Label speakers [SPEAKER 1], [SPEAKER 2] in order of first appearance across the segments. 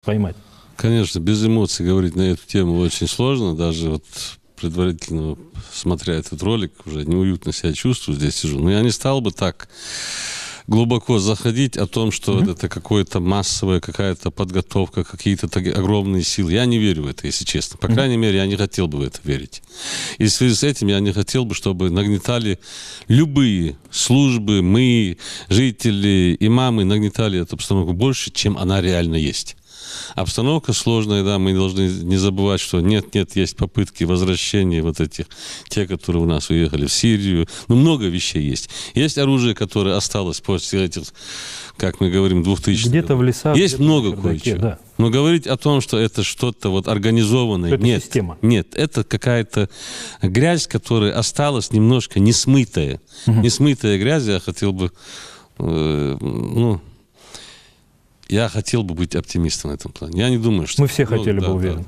[SPEAKER 1] поймать.
[SPEAKER 2] Конечно, без эмоций говорить на эту тему очень сложно. Даже вот предварительно, смотря этот ролик, уже неуютно себя чувствую, здесь сижу. Но я не стал бы так глубоко заходить о том, что это какая-то массовая какая-то подготовка, какие-то огромные силы. Я не верю в это, если честно. По крайней мере, я не хотел бы в это верить. И в связи с этим я не хотел бы, чтобы нагнетали любые службы, мы, жители, имамы, нагнетали эту обстановку больше, чем она реально есть. Обстановка сложная, да, мы должны не забывать, что нет, есть попытки возвращения вот этих, те, которые у нас уехали в Сирию. Ну, много вещей есть. Есть оружие, которое осталось после этих, как мы говорим, 2000-х.
[SPEAKER 1] Где-то в лесах.
[SPEAKER 2] Есть много кое-чего. Да. Но говорить о том, что это что-то вот организованное,
[SPEAKER 1] это
[SPEAKER 2] нет.
[SPEAKER 1] Система.
[SPEAKER 2] Нет, это какая-то грязь, которая осталась немножко несмытая. Несмытая грязь, я хотел бы, я хотел бы быть оптимистом в этом плане. Я не думаю, что...
[SPEAKER 1] Мы все хотели бы, уверен.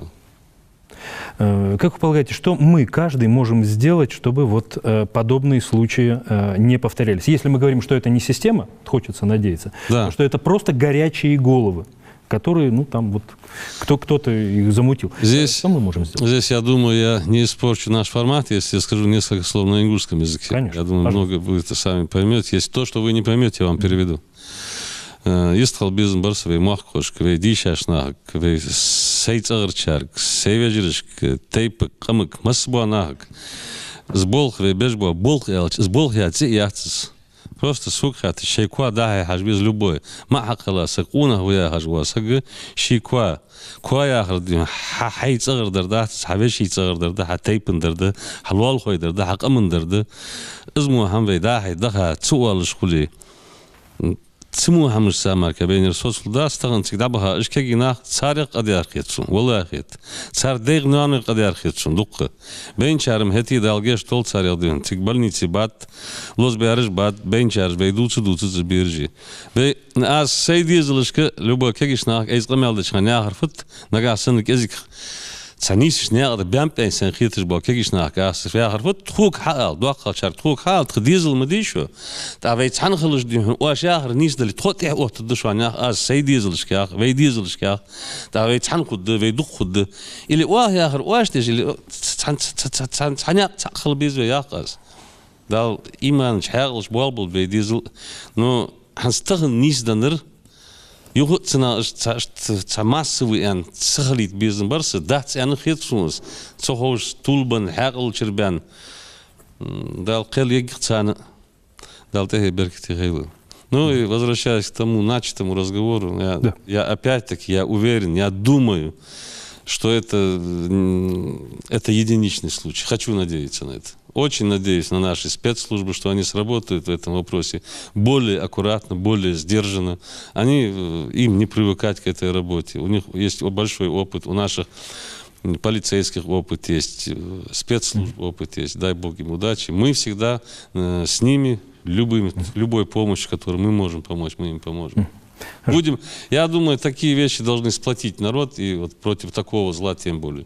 [SPEAKER 1] Как вы полагаете, что мы, каждый, можем сделать, чтобы вот подобные случаи не повторялись? Если мы говорим, что это не система, хочется надеяться, что это просто горячие головы, которые, там вот кто-то их замутил.
[SPEAKER 2] Здесь,
[SPEAKER 1] что мы можем сделать?
[SPEAKER 2] Здесь, я думаю, я не испорчу наш формат, если я скажу несколько слов на ингушском языке.
[SPEAKER 1] Конечно,
[SPEAKER 2] я думаю, много будет, сами поймете. Если то, что вы не поймете, я вам переведу. Истхал бизнес барсовый махкош, квей дишашнах, квей сейцагарчарк, сейвежиришк, тейпк, камык, масбуанах, сболх, вей бежбуа, болх ялч, сболх яци яцис. Просто сукхат, шейкуа дахай хаш без любой. Махакала сакуна хуя хашва сага, шейкуа. Куая хардим, хайцагардарда, хавешийцагардарда, хатейпендарда, халвал хойдарда, хакамандарда. Изму хамвей дахай даха цуалш хули. تسمو همش سامر كبين الرسول الله استغن تكدبها إيش كجينا سارق قد يرخيتشون والله خيت سار ديغ نان قد يرخيتشون دقة بين شارم هتي دالجيش طول سار يدين تقبلني تبات لوز بيارج بات بين شارج بيدوتش دوتش بيرجي بي ناس سيدي زلشك لوبا كجيش ناق إيش قمالدش خنيا عرفت نجا سنك إزك سنيش نياقد بيامبين سنخيتش باكيش ناقاس في آخر فت خوك حال دوقة شرط خوك حال تخديزل مديشو تعبيت حنخلش ديهم واش آخر نيس دلي تخطي وقت الدشوان آس سيديزلش كاخ ويديزلش كاخ تعبيت حنخد ويدق خد اللي واه آخر واش تيجي اللي حنياق تخل بيزو ياقاس دال إيمان شحالش بالبل ويديزل نو حنستغل نيس دنر يغتنا تماسوي أن سخليت بيزن برس دات أنا خيطسونس تهوش طولبن حقل شربان دال قل يجتانا дал те берките хейлы. Ну и возвращаясь к тому начатому разговору, я опять-таки, я уверен, я думаю, что это единичный случай. Хочу надеяться на это. Очень надеюсь на наши спецслужбы, что они сработают в этом вопросе более аккуратно, более сдержанно. Им не привыкать к этой работе. У них есть большой опыт, у наших полицейских опыт есть, спецслужб опыт есть. Дай Бог им удачи. Мы всегда с ними, любой помощью, которой мы можем помочь, мы им поможем. Я думаю, такие вещи должны сплотить народ, и вот против такого зла тем более.